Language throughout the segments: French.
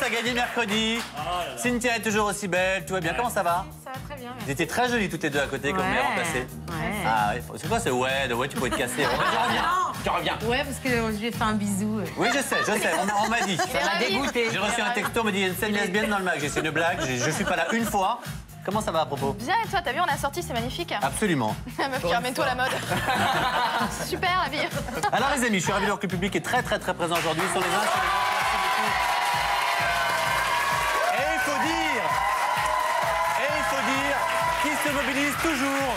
à gagner mercredi. Cynthia est toujours aussi belle. Tout va bien. Comment ça va? Ça va très bien. Vous étiez très jolies toutes les deux à côté comme mère remplacée. Ah ouais. C'est quoi ce ouais, tu peux te casser. Tu reviens. Ouais, parce que je lui ai fait un bisou. Oui, je sais. On m'a dit. Ça m'a dégoûté. J'ai reçu un texto, on m'a dit il y a une scène lesbienne dans le mag. J'ai fait une blague, je suis pas là une fois. Comment ça va à propos? Bien, et toi, t'as vu, on a sorti, c'est magnifique. Absolument. Meuf qui ramène toi la mode. Super, la vie. Alors les amis, je suis ravi de voir que le public est très présent aujourd'hui. Sur les uns, sur les autres. Merci beaucoup. Et il faut dire qu'ils se mobilisent toujours.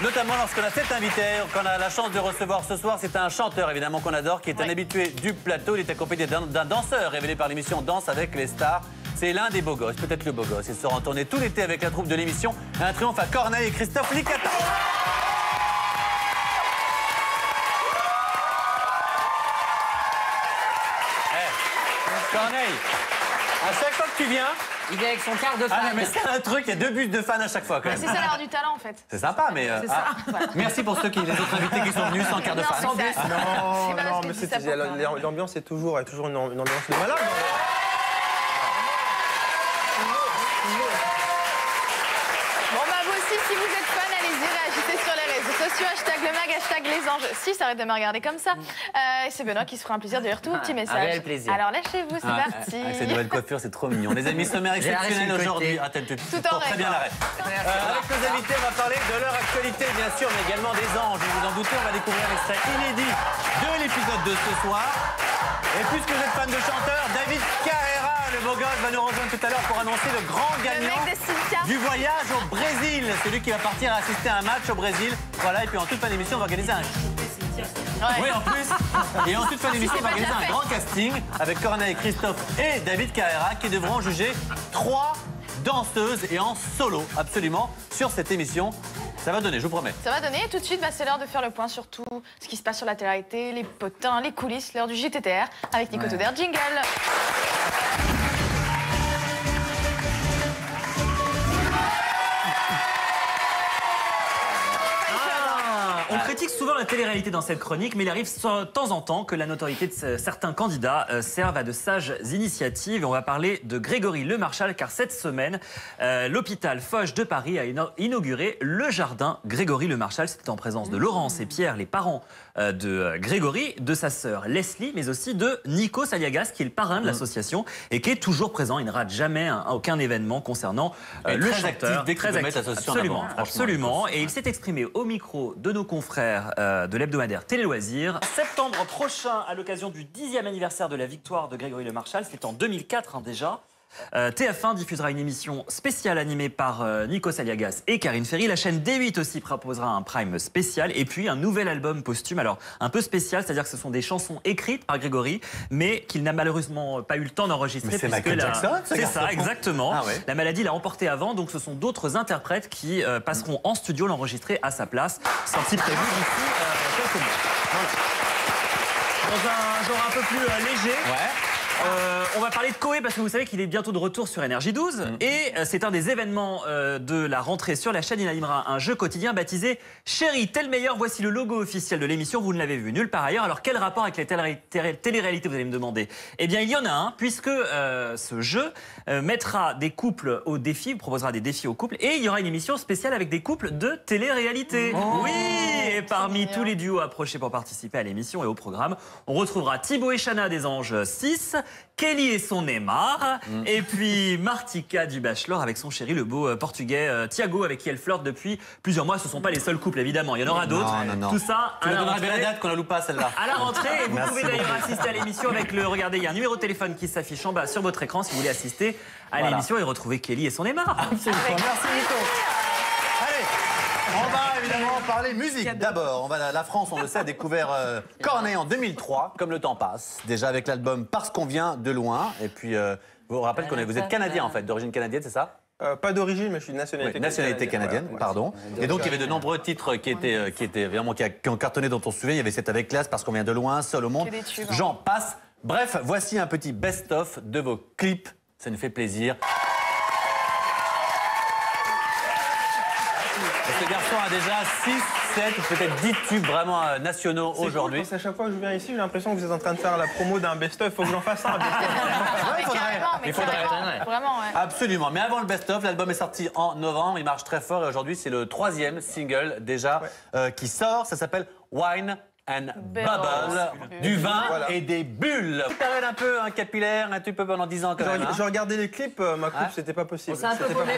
Notamment lorsqu'on a cet invité, qu'on a la chance de recevoir ce soir. C'est un chanteur, évidemment, qu'on adore, qui est un habitué du plateau. Il est accompagné d'un danseur révélé par l'émission Danse avec les stars. C'est l'un des beaux gosses, peut-être le beau gosse. Ils seront tournés tout l'été avec la troupe de l'émission. Un triomphe à Corneille et Christophe Licata. Corneille, à chaque fois que tu viens... Il vient avec son quart de fan. Ah, mais c'est un truc, il y a 2 bus de fans à chaque fois, quand même. C'est ça l'avoir du talent, en fait. C'est sympa, mais... Merci pour les autres invités qui sont venus sans quart de fan. Non, mais l'ambiance est toujours une ambiance de malade. Bon, bah, vous aussi, si vous êtes fan, allez-y, réagissez sur les réseaux sociaux. Hashtag le mag, hashtag les anges. Si, ça arrête de me regarder comme ça. C'est Benoît qui se fera un plaisir de lire tout petit message. Un réel plaisir. Alors, lâchez-vous, c'est parti. Avec cette nouvelle coiffure, c'est trop mignon. Les amis, sommaire exceptionnel aujourd'hui. Ah, tu portes très bien l'arrêt. Avec nos invités, on va parler de leur actualité, bien sûr, mais également des anges. Vous vous en doutez, on va découvrir un extrait inédit de l'épisode de ce soir. Et puisque vous êtes fan de chanteur, David Carrera, le beau gosse, va nous rejoindre tout à l'heure pour annoncer le grand gagnant du voyage au Brésil. Celui qui va partir assister à un match au Brésil. Voilà, et puis en toute fin d'émission, on va organiser un... Oui, en plus. Et en toute fin d'émission, on va organiser un grand casting avec Corneille, Christophe et David Carrera qui devront juger 3 danseuses et en solo, absolument, sur cette émission. Ça va donner, je vous promets. Ça va donner. Tout de suite, c'est l'heure de faire le point sur tout ce qui se passe sur la télé-réalité, les potins, les coulisses, l'heure du JTTR avec Nico Toder. Jingle. On critique souvent la télé-réalité dans cette chronique, mais il arrive de temps en temps que la notoriété de certains candidats serve à de sages initiatives. Et on va parler de Grégory Lemarchal, car cette semaine, l'hôpital Foch de Paris a inauguré le jardin Grégory Lemarchal. C'était en présence de Laurence et Pierre, les parents de Grégory, de sa sœur Leslie, mais aussi de Nikos Aliagas, qui est le parrain de l'association et qui est toujours présent. Il ne rate jamais aucun événement concernant le chanteur. Très actif, absolument, absolument. Et il s'est exprimé au micro de nos confrères de l'hebdomadaire Télé Loisirs. Septembre prochain, à l'occasion du 10e anniversaire de la victoire de Grégory Lemarchal, c'était en 2004 déjà. TF1 diffusera une émission spéciale animée par Nikos Aliagas et Karine Ferry. La chaîne D8 aussi proposera un prime spécial et puis un nouvel album posthume. Alors un peu spécial, c'est-à-dire que ce sont des chansons écrites par Grégory, mais qu'il n'a malheureusement pas eu le temps d'enregistrer. C'est Michael Jackson, c'est ça, exactement. Ah ouais. La maladie l'a emporté avant, donc ce sont d'autres interprètes qui passeront en studio l'enregistrer à sa place. Sortie prévue d'ici quelques mois. Dans un genre un peu plus léger. On va parler de Koé parce que vous savez qu'il est bientôt de retour sur Énergie 12 et c'est un des événements de la rentrée sur la chaîne. Il animera un jeu quotidien baptisé Chérie, t'es le meilleur. Voici le logo officiel de l'émission. Vous ne l'avez vu nulle part ailleurs. Alors quel rapport avec les télé-réalités, vous allez me demander? Eh bien il y en a un, puisque ce jeu mettra des couples au défi, proposera des défis aux couples et il y aura une émission spéciale avec des couples de télé-réalité. Oui, et parmi tous les duos approchés pour participer à l'émission et au programme, on retrouvera Thibaut et Chana des Anges 6, Kelly et son Neymar, et puis Martika du Bachelor avec son chéri, le beau portugais Thiago, avec qui elle flirte depuis plusieurs mois. Ce ne sont pas les seuls couples, évidemment. Il y en aura d'autres. Tout ça à la rentrée. La date qu'on la loupe pas, celle-là. À la rentrée. Et vous pouvez d'ailleurs assister à l'émission avec le... Regardez, il y a un numéro de téléphone qui s'affiche en bas sur votre écran si vous voulez assister à l'émission et retrouver Kelly et son Neymar. Absolument. Merci, Nico. Allez, on va évidemment parler musique. D'abord, la France, on le sait, a découvert Corneille en 2003, comme le temps passe. Déjà avec l'album Parce qu'on vient de loin. Et puis, je vous rappelle que vous êtes canadien, en fait, d'origine canadienne, c'est ça? Pas d'origine, mais je suis de nationalité canadienne, voilà, pardon. Et donc, il y avait de nombreux titres qui ont cartonné, dont on se souvient. Il y avait C'est avec classe, Parce qu'on vient de loin, Seul au monde. J'en passe. Bref, voici un petit best-of de vos clips. Ça nous fait plaisir. Ce garçon a déjà 7 ou peut-être 10 tubes vraiment nationaux aujourd'hui. Cool, à chaque fois que je viens ici, j'ai l'impression que vous êtes en train de faire la promo d'un best-of. Il faut que j'en fasse un best-of. Il faudrait. Vraiment, ouais. Absolument. Mais avant le best-of, l'album est sorti en novembre. Il marche très fort et aujourd'hui, c'est le 3e single déjà qui sort. Ça s'appelle Wine and Bubble, du vin et des bulles. Tu t'arrêtes un peu capillaire, un petit peu pendant 10 ans quand même. Je regardais les clips, ma coupe, c'était pas possible. C'est un peu paumé.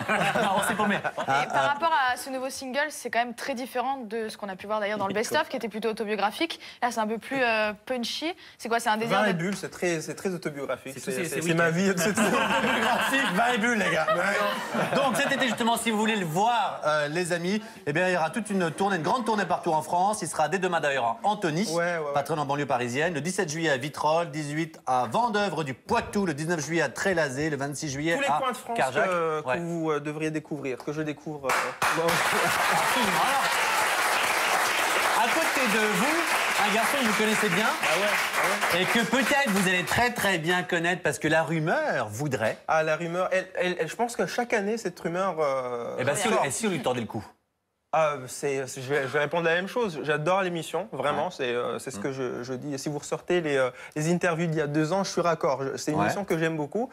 Non, on s'est paumé. Par rapport à ce nouveau single, c'est quand même très différent de ce qu'on a pu voir d'ailleurs dans le best-of, qui était plutôt autobiographique. Là, c'est un peu plus punchy. C'est quoi? C'est un désir Vin de... et bulles, c'est très autobiographique. C'est ma vie. C'est autobiographique, vin et bulles, les gars. Donc cet été justement, si vous voulez le voir, les amis, eh bien il y aura toute une tournée, une grande tournée partout en France. Il sera dès demain d'ailleurs à Antony, pas très loin en banlieue parisienne. Le 17 juillet à Vitrolles, 18 à Vendeuvre du Poitou, le 19 juillet à Trélazé, le 26 juillet à tous les coins de France que vous devriez découvrir, que je découvre. Alors, à côté de vous, un garçon que vous connaissez bien et que peut-être vous allez très très bien connaître parce que la rumeur voudrait... Ah, la rumeur, je pense que chaque année, cette rumeur... Eh bien, si on lui tordait le cou? Je vais répondre la même chose. J'adore l'émission, vraiment. C'est ce que je dis. Si vous ressortez les interviews d'il y a 2 ans, je suis raccord. C'est une émission que j'aime beaucoup.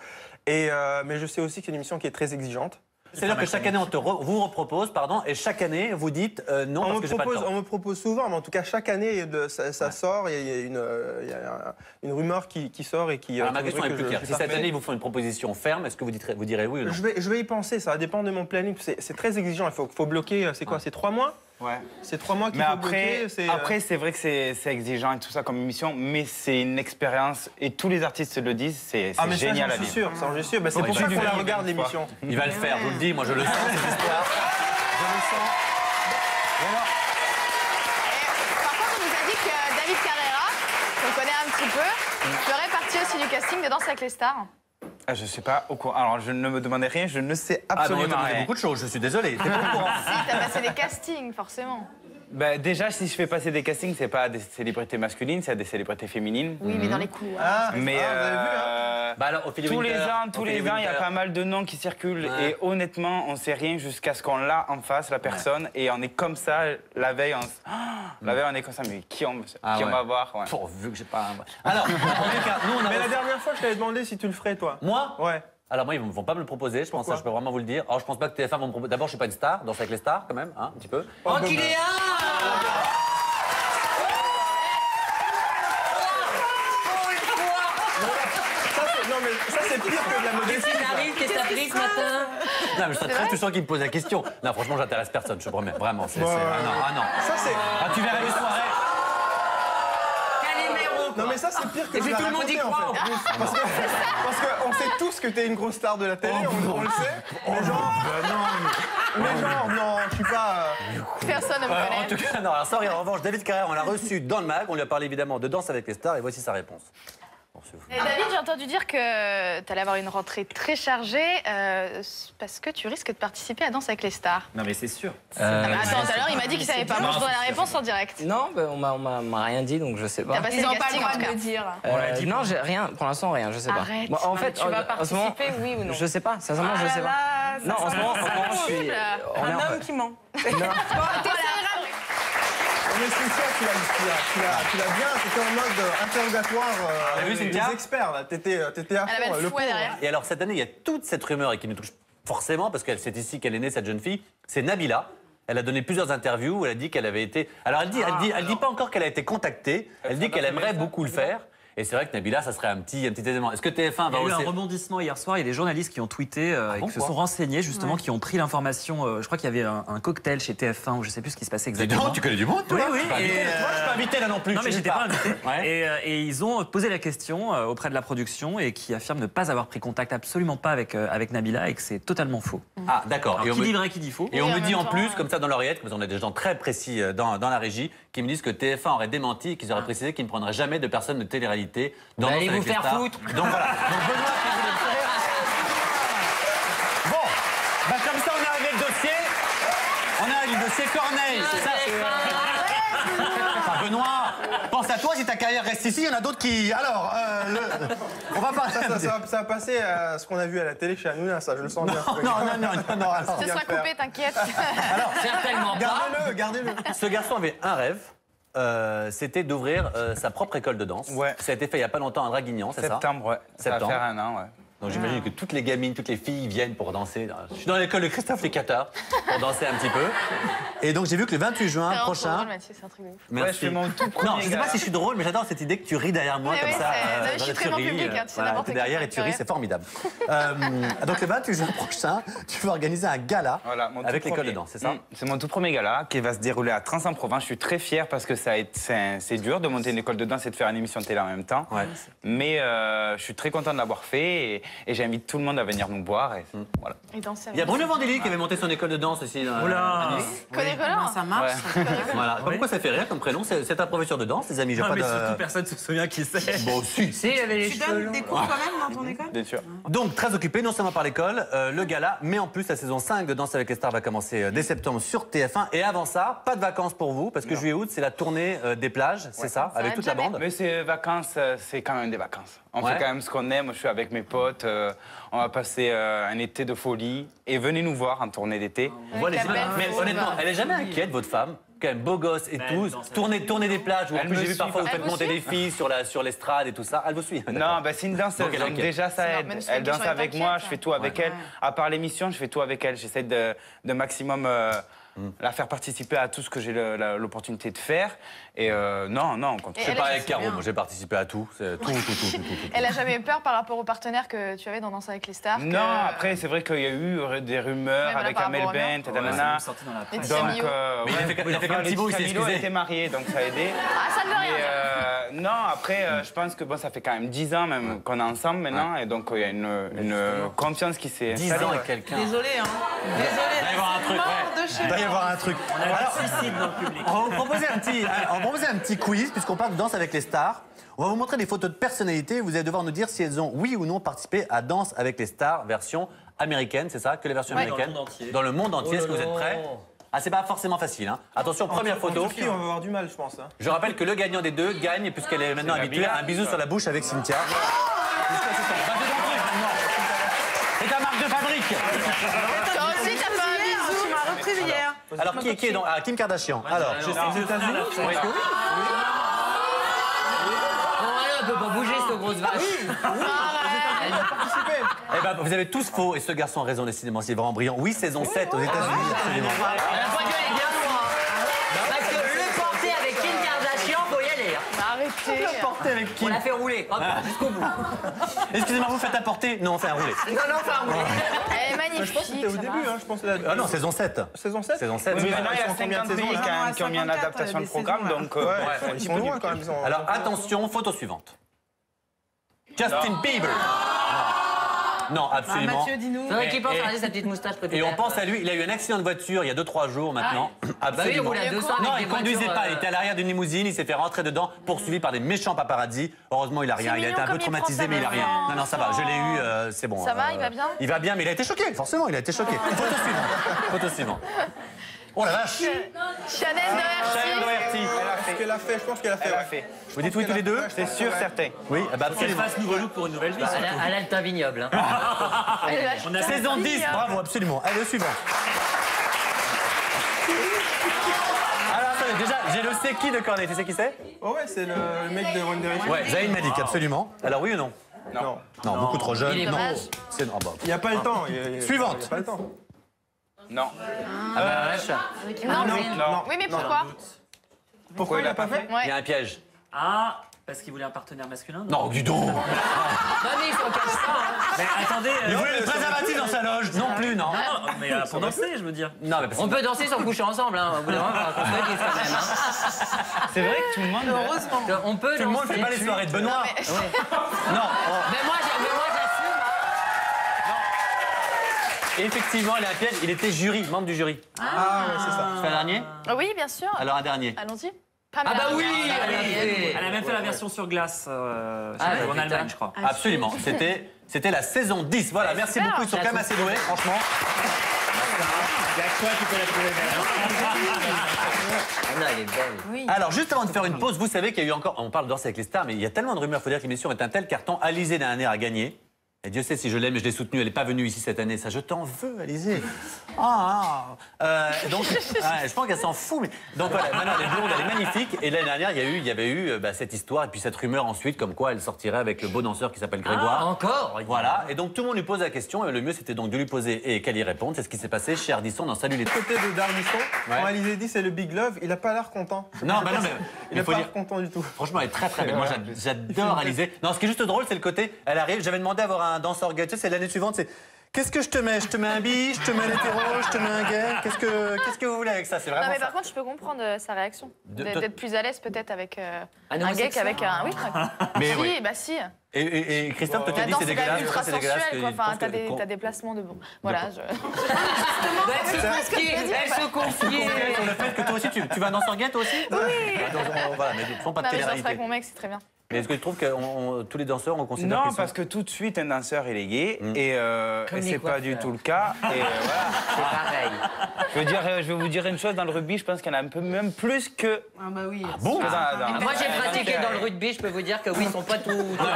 Mais je sais aussi que c'est une émission qui est très exigeante. C'est-à-dire que chaque année, vous repropose, et chaque année, vous dites non parce que j'ai pas le temps. On me propose souvent, mais en tout cas, chaque année, ça sort. Il y a une rumeur qui sort et qui... Alors, ma question est plus claire. Si cette année, ils vous font une proposition ferme, est-ce que vous direz oui ou non? Je vais y penser. Ça va dépendre de mon planning. C'est très exigeant. Il faut bloquer, c'est quoi? C'est 3 mois? Ouais. C'est 3 mois qu'il faut bloquer. Après, c'est vrai que c'est exigeant et tout ça comme émission, mais c'est une expérience et tous les artistes le disent, c'est génial à vivre. J'en suis sûr. C'est pour ça qu'on la regarde l'émission. Il va le faire, je vous le dis, moi je le sens, cette histoire. Je le sens. Par contre, on nous a dit que David Carrera, qu'on connaît un petit peu, ferait partie aussi du casting de Danse avec les stars. Je sais pas au courant. Alors, je ne me demandez rien, je ne sais absolument rien. beaucoup de choses, je suis désolé. T'es pas au courant. Si, t'as passé des castings, forcément. Ben, déjà, si je fais passer des castings, c'est pas à des célébrités masculines, c'est à des célébrités féminines. Oui, mais dans les couloirs. Mais vous avez vu, hein? Alors, tous les ans, il y a pas mal de noms qui circulent. Et honnêtement, on sait rien jusqu'à ce qu'on l'a en face, la personne. Et on est comme ça, la veille, on est comme ça. Mais qui on va voir? Vu que j'ai pas... Alors, en tout cas, nous, on a... Mais la dernière fois, je t'avais demandé si tu le ferais, toi. Moi? Ouais. Alors moi, ils ne vont pas me le proposer, je pense, ça, je peux vraiment vous le dire. Alors je pense pas que TF1 vont me proposer. D'abord, je suis pas une star, Danse avec les stars quand même, un petit peu. Oh, qu'il est Non mais ça c'est pire que de la modestie. Qu'est-ce que t'as pris ce matin? Non mais je serais très touchant qu'ils me posent la question. Non franchement, j'intéresse personne, je te promets, vraiment. Ah non. Ça c'est... tu verras les soirées. Non mais ça c'est pire que Et puis tout le monde y croit en plus. Parce qu'on sait tous que t'es une grosse star de la télé, on le sait. Mais genre, non, je suis pas... Personne ne me connaît. En tout cas, non, alors sorry, en revanche, David Carrère, on l'a reçu dans le mag, on lui a parlé évidemment de Danse avec les stars, et voici sa réponse. Et David, j'ai entendu dire que tu allais avoir une rentrée très chargée parce que tu risques de participer à Danse avec les stars. Non mais c'est sûr. Attends, tout à l'heure, il m'a dit qu'il savait pas. Moi, je donne la réponse en direct. Non, on m'a rien dit, donc je sais pas. Ils n'ont pas le droit de le dire. Non, j'ai rien. Pour l'instant, rien. Je sais pas. Arrête. Bon, en fait, tu vas participer, oui ou non? Je sais pas. Sincèrement, je sais pas. Non, en ce moment, je suis. Un homme qui ment. Mais c'est ça, tu l'as bien, c'était en mode interrogatoire des experts, là. T'étais à fond, le pauvre. Et alors cette année, il y a toute cette rumeur et qui nous touche forcément, parce que c'est ici qu'elle est née, cette jeune fille, c'est Nabila. Elle a donné plusieurs interviews où elle a dit qu'elle avait été... Alors elle dit pas encore qu'elle a été contactée, elle dit qu'elle aimerait beaucoup le faire. Et c'est vrai que Nabila, ça serait un petit élément. Est-ce que TF1 va... Il y a eu un rebondissement hier soir, il y a des journalistes qui ont tweeté et qui se sont renseignés justement, qui ont pris l'information. Je crois qu'il y avait un cocktail chez TF1 où je sais plus ce qui se passait exactement. Tu connais du monde, toi? Oui. Moi, je suis pas invité là non plus. Non, mais j'étais pas invité. Et ils ont posé la question auprès de la production et qui affirment ne pas avoir pris contact absolument pas avec Nabila et que c'est totalement faux. Ah, d'accord. Qui dit vrai, qui dit faux? Et on me dit en plus, comme ça dans l'oreillette, parce qu'on a des gens très précis dans la régie, qui me disent que TF1 aurait démenti et qu'ils auraient précisé qu'ils ne prendraient jamais de personnes de télé-réalité dans Allez vous faire foutre. Donc voilà. Donc Benoît qui voulait le faire. Bon, bah comme ça on a réglé le dossier. On a réglé le dossier Corneille. Enfin, Benoît, pense à à toi, si ta carrière reste ici, il y en a d'autres qui... Alors, on va parler... Ça va passer à ce qu'on a vu à la télé chez Hanouna, ça, je le sens bien. Non. Alors, Ce sera coupé, t'inquiète. alors Certainement pas. Gardez-le. ce garçon avait un rêve. C'était d'ouvrir sa propre école de danse. Ouais. Ça a été fait il n'y a pas longtemps à Draguignan, c'est ça? Septembre, ouais. Ça va Septembre. faire un an, ouais. Donc j'imagine que toutes les gamines, toutes les filles viennent pour danser. Je suis dans l'école de Christophe Licata pour danser un petit peu. Et donc j'ai vu que le 28 juin C'est prochain... drôle, Mathieu, c'est un truc de ouf. Merci. Ouais, je fais mon tout premier Non, je sais pas gala. si je suis drôle, mais j'adore cette idée que tu ris derrière moi Mais comme oui, ça. non, je suis très bon public, hein, tu sais, n'importe t'es quoi, derrière ça et tu fait ris, rire. c'est formidable. Donc le 28 juin prochain, tu vas organiser un gala Voilà, mon tout avec l'école premier. de danse, c'est ça? C'est mon tout premier gala qui va se dérouler à Trans-en-Provence. Je suis très fier parce que c'est dur de monter une école de danse et de faire une émission de télé en même temps. Ouais. Mais je suis très content de l'avoir fait et j'invite tout le monde à venir nous voir. Et voilà. Et danser. Il y a Bruno Vandelli qui avait monté son école de danse aussi. Oula. Connais Roland. Ça marche. Voilà. Pourquoi ça fait rire comme prénom? C'est un professeur de danse, les amis. J'ai Non, pas mais de... surtout, personne ne se souvient qui c'est. Bon, si. Si, il avait les Tu cheveux donnes des longs. cours quand même dans ton école? Bien sûr. Donc, très occupé, non seulement par l'école, le gala, mais en plus, la saison 5 de Danse avec les stars va commencer dès septembre sur TF1. Et avant ça, pas de vacances pour vous, parce que juillet-août, c'est la tournée des plages, c'est ça, avec va toute la jamais. bande. Mais ces vacances, c'est quand même des vacances. On Ouais. fait quand même ce qu'on aime. Moi, je suis avec mes potes. On va passer un été de folie. Et venez nous voir en tournée d'été. On voit les Avec la images. belle Mais fauve. honnêtement, elle est jamais inquiète, votre femme? Quand même beau gosse et tout, tourner des plages, où en Elle plus me j'ai vu suit parfois vous pas. faites Elle vous monter des suit filles sur l'estrade et tout ça. Elle vous suit? Non, bah, c'est une danseuse. Donc, elle Donc, inquiète. déjà, ça C'est aide. normal, Elle danse elle avec t'inquiète, moi, je hein. fais tout avec elle. À part l'émission, je fais tout avec elle. J'essaie de maximum la faire participer à tout ce que j'ai l'opportunité de faire. Et non, on continue. C'est elle, pareil je avec sais Caro, bien. moi j'ai participé à tout. C'est tout. Elle a jamais eu peur par rapport aux partenaires que tu avais dans Danse avec les stars? Non, après, c'est vrai qu'il y a eu des rumeurs Ouais, voilà, avec par Amel rapport aux Bent, nanana. sorti dans la Les presse. petits Donc, Camillo. Mais il a fait qu'un petit bout, il s'est Camilo excusé. était marié, donc ça a aidé. Ah, ça ne veut rien Et, dire. non, après, je pense que bon, ça fait quand même 10 ans même qu'on est ensemble maintenant, et donc il y a une confiance qui s'est 10 installée. ans avec quelqu'un. Désolé, hein. Désolé. Il va y avoir un truc, ouais. De chez Il va y avoir un truc. On a un suicide dans le public. On va vous proposer un petit quiz, puisqu'on parle de Danse avec les stars. On va vous montrer des photos de personnalités. Vous allez devoir nous dire si elles ont, oui ou non, participé à Danse avec les stars, version américaine, c'est ça? Que les versions Ouais. américaines? Dans le monde entier. Dans le monde entier, Oh est-ce que vous là êtes prêts? là. Ah, c'est pas forcément facile, hein. Attention, première photo. En Turquie, on va avoir du mal, je pense. Hein. Je rappelle que le gagnant des deux gagne, puisqu'elle est maintenant la habituée à un bière. bisou sur la bouche avec Cynthia. C'est ta marque de fabrique. Toi aussi, t'as fait un bisou. Tu m'as repris hier. Alors, qui est donc ah, Kim Kardashian. Alors, je sais aux États-Unis. oui. Non, elle peut pas bouger, cette grosse vache. Eh ben, vous avez tous faux, et ce garçon a raison, décidément, c'est vraiment brillant. Oui, saison 7 aux États-Unis, absolument. La fois qu'elle est bien loin. Parce que le porter avec Kim Kardashian, faut y aller. hein. Arrêtez. Porté avec On Kim. l'a fait rouler, hop, jusqu'au bout. Excusez-moi, vous faites apporter? Non, on fait un roulé. Non, enfin rouler. Elle est magnifique. Je pense que c'était au ça début, va. hein, je pense. Ah non, saison 7. Saison 7 Saison 7. Oui, mais oui. maintenant, il y a Ils sont combien de 50 pays saisons, là qui ont mis en 54, adaptation de des programme, saisons, là. donc Ils sont loin quand même. ils ont- Alors, attention, photo suivante. Justin Bieber. Non, absolument. Mathieu, dis-nous. Faudrait qu'il pense à raser sa petite moustache préférée. Et on pense à lui, il a eu un accident de voiture il y a 2-3 jours maintenant. Bah oui, il Absolument. roulait à 200 Non, avec il des conduisait voitures, pas, il était à l'arrière d'une limousine, il s'est fait rentrer dedans, poursuivi par des méchants paparazzi. Heureusement, il a rien, C'est il a été un mignon peu comme il traumatisé, prend mais il a sa rien. maman. Non, non, ça va, je l'ai eu, c'est bon. Ça va, il va bien Il va bien, mais il a été choqué, forcément, il a été choqué. Photo suivante. Photo suivante. Oh la vache! Chanel Doherty. Chanel Doherty. Je pense qu'elle a fait. elle a ouais. fait. Vous dites oui tous les deux? C'est sûr, certain. Oui, eh ben Qu'elle absolument. fasse nouveau look pour une nouvelle vie. surtout. Elle a le teint vignoble. hein. Elle On a Saison 10, hein. bravo, absolument. Allez, le suivant. Alors, attendez, déjà, j'ai le c'est qui de Cornet, tu sais qui c'est? Oh ouais, c'est le mec de One Direction. Ouais, Zayn Malik, absolument. Alors, oui ou non? Non. Non, beaucoup trop jeune. Il est non. dommage. C'est non, bah. Il n'y a pas le temps. Suivante. Il n'y a pas le temps. Non. Ah bah vache. Non, Non. oui, mais pourquoi? Pourquoi il l'a pas fait? Il y a Ouais. un piège. Ah, parce qu'il voulait un partenaire masculin? Non, dis donc. Non mais il faut cacher ça. hein. Mais attendez. Il voulait le préservatif dans sa loge. Non plus, non. Non, mais pour danser, je veux dire. Non, mais parce On peut danser sans coucher ensemble, hein. Au bout d'un moment, on va construire quand même. Hein. C'est vrai que tout le monde. Heureusement. On peut tout le monde danser. fait pas les soirées de Benoît. mais- Non. oh. Mais moi, j'assume. Effectivement, il a un piège. Il était jury, membre du jury. Ah ouais, c'est ça. Tu fais un dernier? Oui, bien sûr. Alors un dernier. Allons-y. Ah bah oui. Elle a même fait la version sur glace Ah, en putain. Allemagne, je crois. Absolument. C'était la saison 10. Voilà, merci super. beaucoup. Ils sont quand même assez doués, franchement. Il y a que toi qui peux la trouver belle. Ah, nice. elle est belle. Oui. Alors, juste avant de faire une pause, vous savez qu'il y a eu encore... On parle de Danse avec les stars, mais il y a tellement de rumeurs. Il faut dire que l'émission est un tel carton. Alizée dernière a gagné. Et Dieu sait si je l'aime, je l'ai soutenue. Elle n'est pas venue ici cette année. Ça, je t'en veux, Alizée. Donc, je pense qu'elle s'en fout. Mais... Donc voilà, maintenant, elle est blonde, elle est magnifique. Et l'année dernière, il y avait eu cette histoire et puis cette rumeur ensuite, comme quoi elle sortirait avec le beau danseur qui s'appelle Grégoire. Ah, encore? Voilà. Et donc tout le monde lui pose la question. Et le mieux, c'était donc de lui poser et qu'elle y réponde. C'est ce qui s'est passé chez Ardisson dans Salut les... Côté de Darnisson, quand Alizée dit c'est le Big Love, il a pas l'air content. Non, bah non, mais il n'a pas l'air content du tout. Franchement, elle est très très belle. Moi, j'adore Alizée. Non, ce qui est juste drôle, c'est le côté. Elle arrive. J'avais demandé à avoir un danseur gay. Tu sais, c'est l'année suivante. C'est qu'est-ce que je te mets? Je te mets un bi, je te mets un hétéro, je te mets un gay. Qu'est-ce que vous voulez avec ça? C'est vraiment. Non, mais ça. par contre, je peux comprendre sa réaction. D'être plus à l'aise peut-être avec Un un gay qu'avec un. Oui, Mais si, oui. bah si. Et Christophe, toi, tu dis Attends, c'est c'est quand dégueulasse. même ultra c'est dégueulasse. sensuel, quoi. Enfin, t'as des placements de bon. Voilà, Elle se confie. Sur le fait que toi aussi, tu vas dans danseur gay, toi aussi? Oui. Voilà, mais ne font pas de Non, mais je danse télé-réalité. avec mon mec, c'est très bien. Mais est-ce que tu trouves que tous les danseurs, on considère Non, qu'ils sont... parce que tout de suite, un danseur, il est gay. Et Comme les c'est pas du coiffeurs. tout le cas. Et voilà. C'est pareil. Je vais vous dire une chose, dans le rugby, je pense qu'il y en a un peu même plus que... Ah bah oui. Bon, Moi, j'ai pratiqué dans le rugby, je peux vous dire que oui, ils sont pas tout blancs.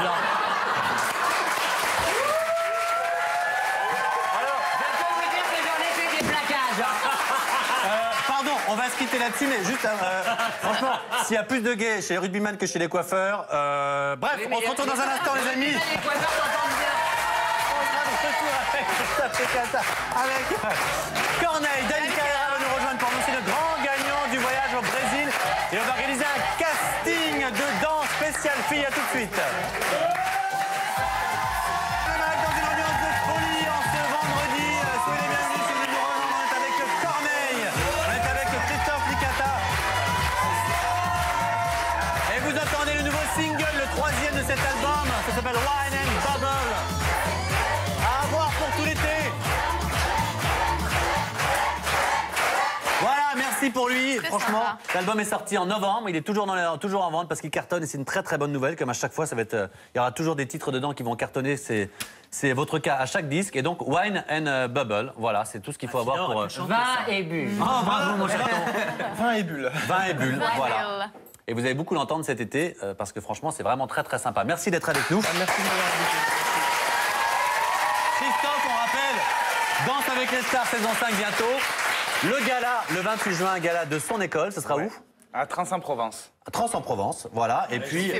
Alors, je peux vous dire que j'en ai fait des plaquages. Pardon, on va se quitter là-dessus, mais juste, franchement, s'il y a plus de gays chez les rugbyman que chez les coiffeurs, bref, Oui, on se retrouve dans un instant, les amis. Les coiffeurs s'entendent bien. On sera de retour avec Christophe Pécata, avec Corneille. Dani Carrera va nous rejoindre pour annoncer le grand gagnant du voyage au Brésil. Et on va organiser un casting de danse spécial filles. À tout de suite. Dans une ambiance de folie en ce vendredi. Soyez les bienvenus si vous nous rejoindre. On est avec Corneille. On est avec Christophe Licata. Et vous entendez le nouveau single, le 3e de cet album. Ça s'appelle Wine and Bubble. À avoir pour tout l'été. Voilà, merci pour lui. Très Franchement, sympa. l'album est sorti en novembre. Il est toujours en vente parce qu'il cartonne et c'est une très très bonne nouvelle. Comme à chaque fois, ça va être, il y aura toujours des titres dedans qui vont cartonner. C'est votre cas à chaque disque. Et donc, Wine and Bubble. Voilà, c'est tout ce qu'il faut avoir pour. Vin et bu. Oh, bravo, mon chaton. Vin et bulle. Vin et bulle. Voilà. Voilà. Et vous allez beaucoup l'entendre cet été parce que franchement, c'est vraiment très très sympa. Merci d'être avec nous. Merci de m'avoir invité. Christophe, on rappelle, Danse avec les stars saison 5 bientôt. Le gala, le 28 juin, un gala de son école, ce sera où? À Trans-en-Provence. À Trans-en-Provence, voilà. Et puis,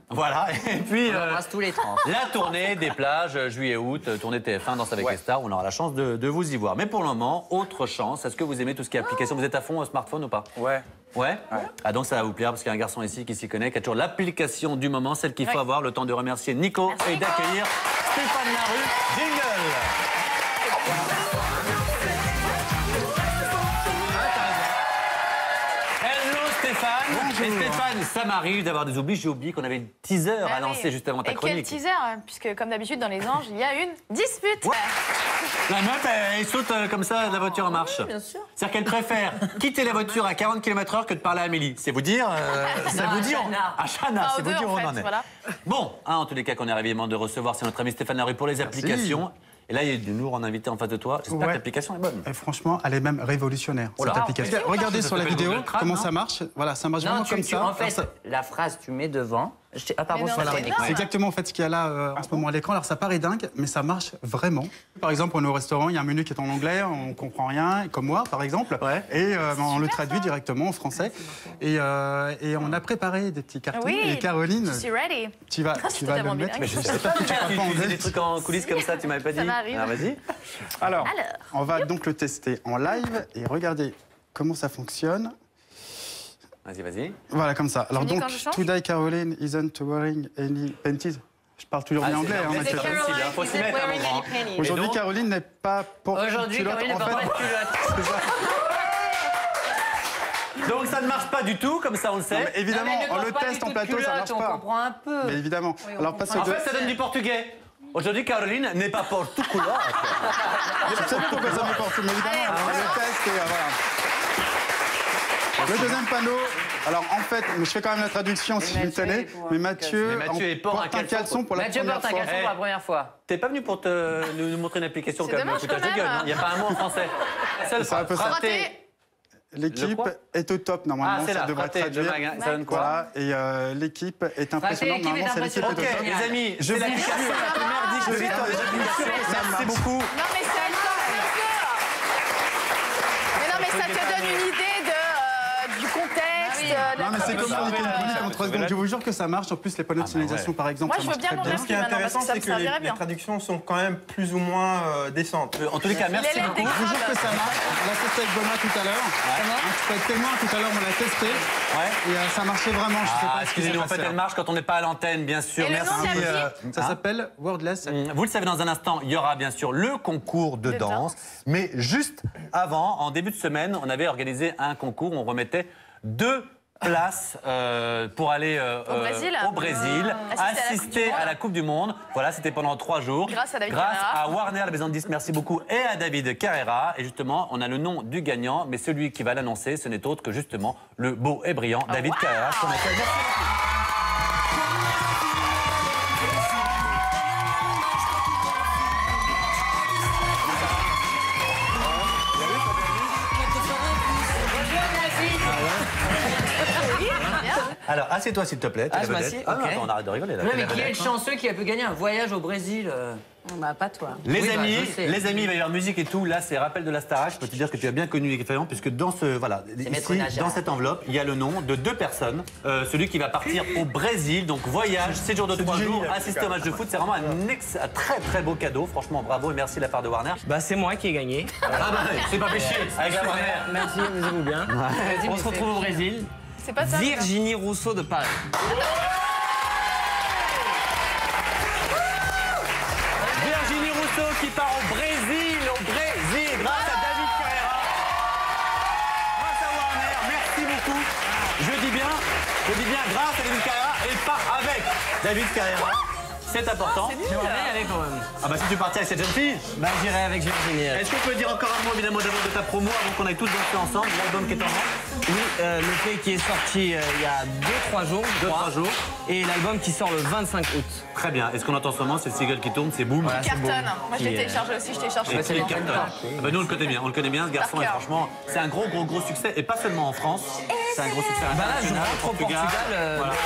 voilà. Et puis, On embrasse tous les trans. la tournée des plages, juillet-août, tournée TF1, Danse avec les stars. On aura la chance de vous y voir. Mais pour le moment, autre chance. Est-ce que vous aimez tout ce qui est application? Vous êtes à fond au smartphone ou pas? Ouais. Ouais. Ah, donc ça va vous plaire parce qu'il y a un garçon ici qui s'y connaît, qui a toujours l'application du moment, celle qu'il faut avoir. Le temps de remercier Nico et d'accueillir Stéphane Larue. Jingle. Hello Stéphane. Et Stéphane, ça m'arrive d'avoir des oublis. J'ai oublié qu'on avait une teaser Ah à lancer oui. juste avant ta Et quel chronique. teaser, puisque comme d'habitude dans Les Anges, il y a une dispute. Ouais. La meuf, elle saute comme ça, la voiture en marche. bien sûr. C'est-à-dire qu'elle préfère quitter la voiture à 40 km/h que de parler à Amélie. C'est vous dire, ça Non, vous à dire, Chana. à Chana, Ah, c'est aux vous deux, dire où en on fait, en est. voilà. Bon, en tous les cas qu'on est ravi de recevoir, c'est notre ami Stéphane Larue pour les applications. Et là, il y a du lourd en invité en face de toi. J'espère que l'application est bonne. Et franchement, elle est même révolutionnaire, Oh là. cette application. Ah, Regardez sur la s'appelle vidéo Google Trad, comment non ça marche. Voilà, ça marche Non, vraiment comme ça. en Alors, fait, ça- la phrase, tu mets devant. Ah, pardon, Mais non, sur c'est la énorme. c'est exactement en fait ce qu'il y a là en ce moment à l'écran. Alors ça paraît dingue, mais ça marche vraiment. Par exemple, on est au restaurant, il y a un menu qui est en anglais, on comprend rien, comme moi par exemple, Ouais. et on le traduit directement en français. Et on a préparé des petits cartons. Oui, Et Caroline, je suis ready. tu vas C'est le tellement mettre. bilingue. Mais je sais pas, tu pas fais anglais. des trucs en coulisses comme ça, tu m'avais pas dit. Ça m'arrive. Alors vas-y. Alors, Alors. on va donc le tester en live et regardez comment ça fonctionne. Vas-y, vas-y. Voilà, comme ça. Alors me dis donc, quand je change Today Caroline isn't wearing any panties. Je parle toujours bien anglais. c'est hein, c'est Mathieu. difficile, hein, faut s'y mettre un moment. Aujourd'hui, donc Caroline n'est pas pour Aujourd'hui, culotte. Caroline n'est En pas fait, pour culotte. Donc ça ne marche pas du tout, comme ça on le non, sait. mais évidemment, Non, mais ne on le porte pas teste du en tout de plateau, ça marche culotte, pas. On comprend un peu. Mais évidemment. Alors, parce En que fait, ça donne du portugais. Aujourd'hui, Caroline n'est pas pour tout couleur. je sais pas pourquoi ça m'importe, mais évidemment, on le teste et voilà. Le deuxième panneau. Alors en fait, je fais quand même la traduction simultanée, mais Mathieu porte un caleçon pour la Mathieu première porte un fois. caleçon pour la première fois. T'es pas venu pour nous montrer une application C'est comme le dommage, foutage quand de gueule, même. non? Il n'y a pas un mot en français. Seule C'est un peu ça. phrase. Raté. L'équipe est au top normalement. C'est ça là, devrait raté, traduire. le mag, ça donne quoi? Voilà, et l'équipe est impressionnante. l'équipe est Normalement, c'est l'équipe impressionnante. est au top. Les amis, Je c'est vous l'application la plus merdique de l'histoire des applications. Merci beaucoup. Non, mais ça le Mais non, mais ça te donne une idée du contexte, de la Non, mais c'est comme traduction. en 3 secondes. Je vous jure que ça marche. En plus, les panneaux de signalisation, par exemple, Moi, ça je veux marche bien très mon bien. Ce qui est Maintenant, parce intéressant, que ça c'est me que servirait les bien. traductions sont quand même plus ou moins décentes. En tous les cas, merci L'élève beaucoup. des Je vous jure que ça marche. On l'a testé avec Benoît tout à l'heure. Avec témoin tout à l'heure, on l'a testé. Ouais. Et ça marchait vraiment. Je sais pas Ah, ce qui s'est excusez-nous, en fait, passé. elle marche quand on n'est pas à l'antenne, bien sûr. Et le nom Merci. de la musique Ça s'appelle Wordless. Vous le savez, dans un instant, il y aura bien sûr le concours de danse. Mais juste avant, en début de semaine, on avait organisé un concours. On remettait 2 places pour aller au Brésil, assister à la Coupe du Monde. Voilà, c'était pendant 3 jours. Grâce à David Grâce Carrera. à Warner, la maison de disques, merci beaucoup, et à David Carrera. Et justement, on a le nom du gagnant, mais celui qui va l'annoncer, ce n'est autre que justement le beau et brillant David Carrera. Qu'on appelle. Merci beaucoup. Alors, assieds-toi s'il te plaît. Ah, je m'assieds, Ah non, ok. attends, on arrête de rigoler là. Non, mais qui est le chanceux qui a pu gagner un voyage au Brésil Bah, pas toi. Les Oui, bah, amis, je sais. les amis, il va y avoir musique et tout. Là, c'est rappel de la Starac. Je peux te dire que tu as bien connu l'expérience, puisque dans ce, voilà, Maître ici, Nageur. dans cette enveloppe, il y a le nom de 2 personnes. Celui qui va partir au Brésil, donc voyage, séjour de 3 jours, assister au match de foot. C'est vraiment un très très beau cadeau. Franchement, bravo et merci de la part de Warner. Bah c'est moi qui ai gagné. Ah bah, c'est pas péché avec la Warner. Merci, amusez-vous bien. On se retrouve au Brésil. C'est pas ça. Virginie Rousseau de Paris. Virginie Rousseau qui part au Brésil, grâce à David Carrera. Grâce à Warner, merci beaucoup. Je dis bien grâce à David Carrera et pas avec David Carrera. C'est important. J'aimerais bien y aller quand même. Ah bah si tu partais avec cette jeune fille. Bah j'irai avec Virginie. Est-ce qu'on peut dire encore un mot évidemment d'abord de ta promo avant qu'on aille tous danser ensemble, l'album qui est en vente? Oui, le fait qui est sorti il y a 2-3 jours. 2-3 jours. Et l'album qui sort le 25 août. Très bien. Et ce qu'on entend en ce moment, c'est le single qui tourne, c'est Boom. Voilà, c'est Cartonne. beau. Moi, je l'ai téléchargé aussi, je télécharge Et souvent. qui cartonne. Ah bah, nous on le connaît bien ce garçon Par et cœur. franchement c'est un gros succès et pas seulement en France, c'est un gros succès Bah là je international rentre au Portugal Voilà. dans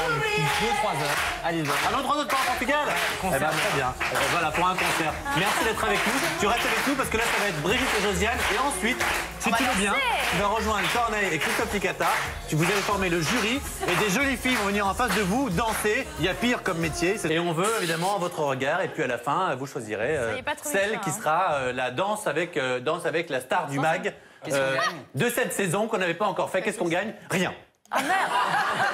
2-3 heures. À Lisbonne. Ah non, 3 autres pas en Portugal. Eh ben, très bien. Eh ben, voilà, pour un concert. Merci d'être avec nous. Tu restes avec nous parce que là, ça va être Brigitte et Josiane. Et ensuite, si tu veux bien, tu vas rejoindre Corneille et Christophe Ticata. Vous allez former le jury et des jolies filles vont venir en face de vous danser. Il y a pire comme métier. Et on veut évidemment votre regard. Et puis à la fin, vous choisirez Ça y est, pas trop celle méchant, qui hein. sera la danse avec la star du mag de cette saison qu'on n'avait pas encore fait. Qu'est-ce qu'on gagne? Rien. Ah merde.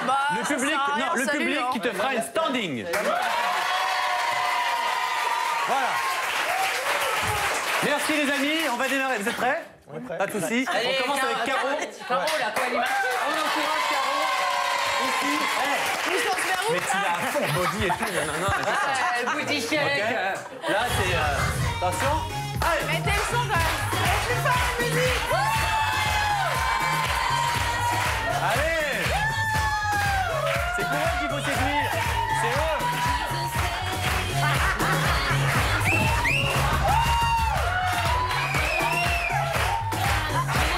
Bah, Le ça public, sert à rien, non, le salut, public hein. qui te fera une standing. Voilà. Merci les amis, on va démarrer. Vous êtes prêts? Pas de soucis. On commence avec Caro. Caro, la co-animatrice. On encourage Caro. Ici. Mais je danse vers où, Mais tu l'as à fond, body et tout. Non, Boutique chèque. Ok. Là, c'est. Attention. Allez. Mettez le son quand même. Je vais faire la musique. Allez. C'est pour eux qu'il faut séduire. C'est eux.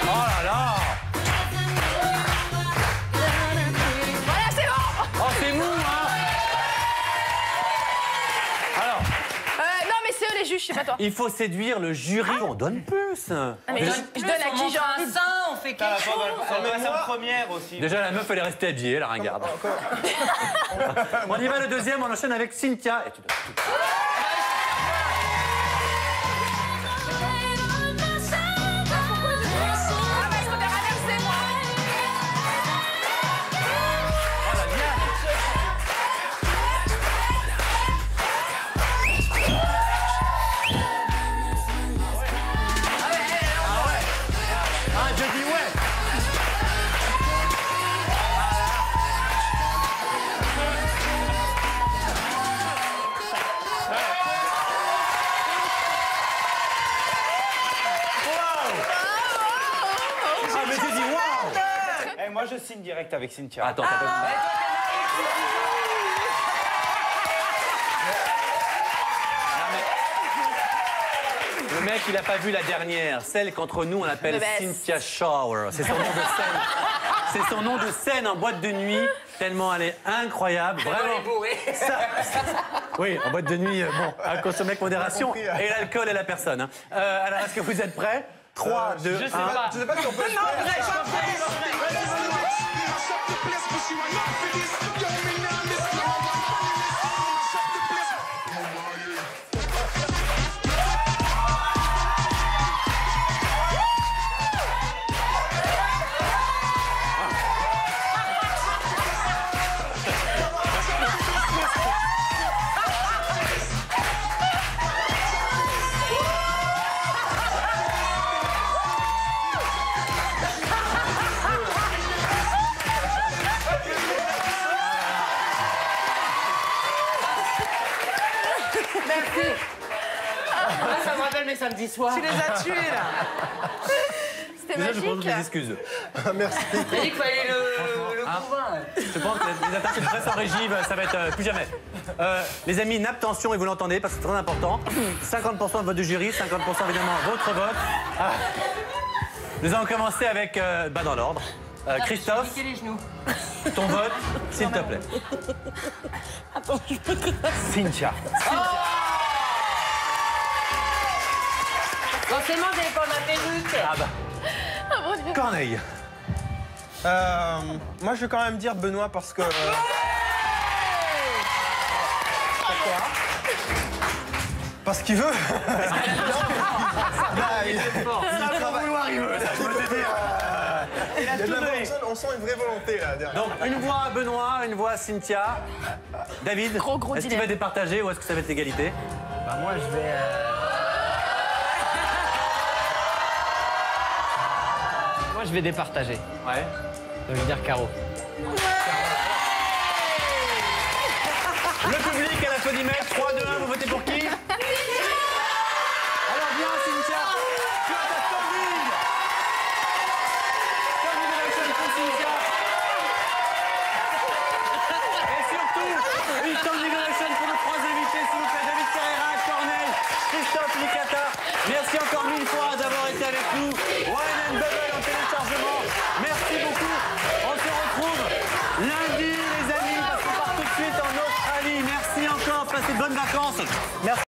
Oh là là. Voilà, c'est bon. Oh, c'est mou, hein. Alors, Non, mais c'est eux les juges, c'est pas toi. il faut séduire le jury. On donne plus. Ah, mais je donne à qui j'ai envie de... On fait quelque chose. On passe en première aussi. Déjà, la meuf, elle est restée habillée, la ringarde. On y va, le deuxième, on enchaîne avec Cynthia. Et tu donnes tout. Ah, bah, je préfère inverser, moi. Oh, la Diane. Ah, je dis ouais. Ah, mais j'ai dit waouh. Eh, moi je signe direct avec Cynthia. Attends, t'as pas mec, il n'a pas vu la dernière, celle qu'entre nous on appelle Cynthia Shower. C'est son nom de scène. C'est son nom de scène en boîte de nuit, tellement elle est incroyable. Vraiment. Oui, en boîte de nuit, bon, à consommer avec modération. Et l'alcool et la personne. Hein. Alors, est-ce que vous êtes prêts? 3, 2, 1. Je sais pas si on peut le faire. Ça me rappelle mes samedis soirs. Tu les as tués, là. C'était Déjà, magique. je pose mes excuses. Merci. Il a dit qu'il fallait le couvain. Je pense que les attaques de presse en régie, ça va être plus jamais. Les amis, une abstention, et vous l'entendez, parce que c'est très important. 50% de vote du jury, 50% évidemment votre vote. Nous allons commencer avec, dans l'ordre. Christophe, Les genoux. ton vote, s'il te plaît. Attends, je peux te... Cynthia. Forcément, vous n'avez pas ma perruque. Ah bah. Corneille. Moi, je vais quand même dire Benoît parce que... Pourquoi? Parce qu'il veut. Il y a de la volonté, on sent une vraie volonté là derrière. Donc, une voix à Benoît, une voix à Cynthia. David, Gros est-ce que tu dilemme. vas départager ou est-ce que ça va être égalité? Bah moi je vais... Moi je vais départager. Ouais. Donc je vais dire Caro. Le public à l'applaudimètre, 3, 2, 1, vous votez pour qui? Alors viens Cynthia, tu as ta standing. Standing ovation pour Cynthia. Et surtout, une standing ovation pour nos 3 invités, s'il vous plaît. David Ferreira, Corneille, Christophe Licata. Merci encore 1000 fois d'avoir été avec nous. Wine and Bubble en téléchargement. Merci beaucoup. On se retrouve lundi, les amis, parce qu'on part tout de suite en Australie. Merci encore. Passez de bonnes vacances. Merci.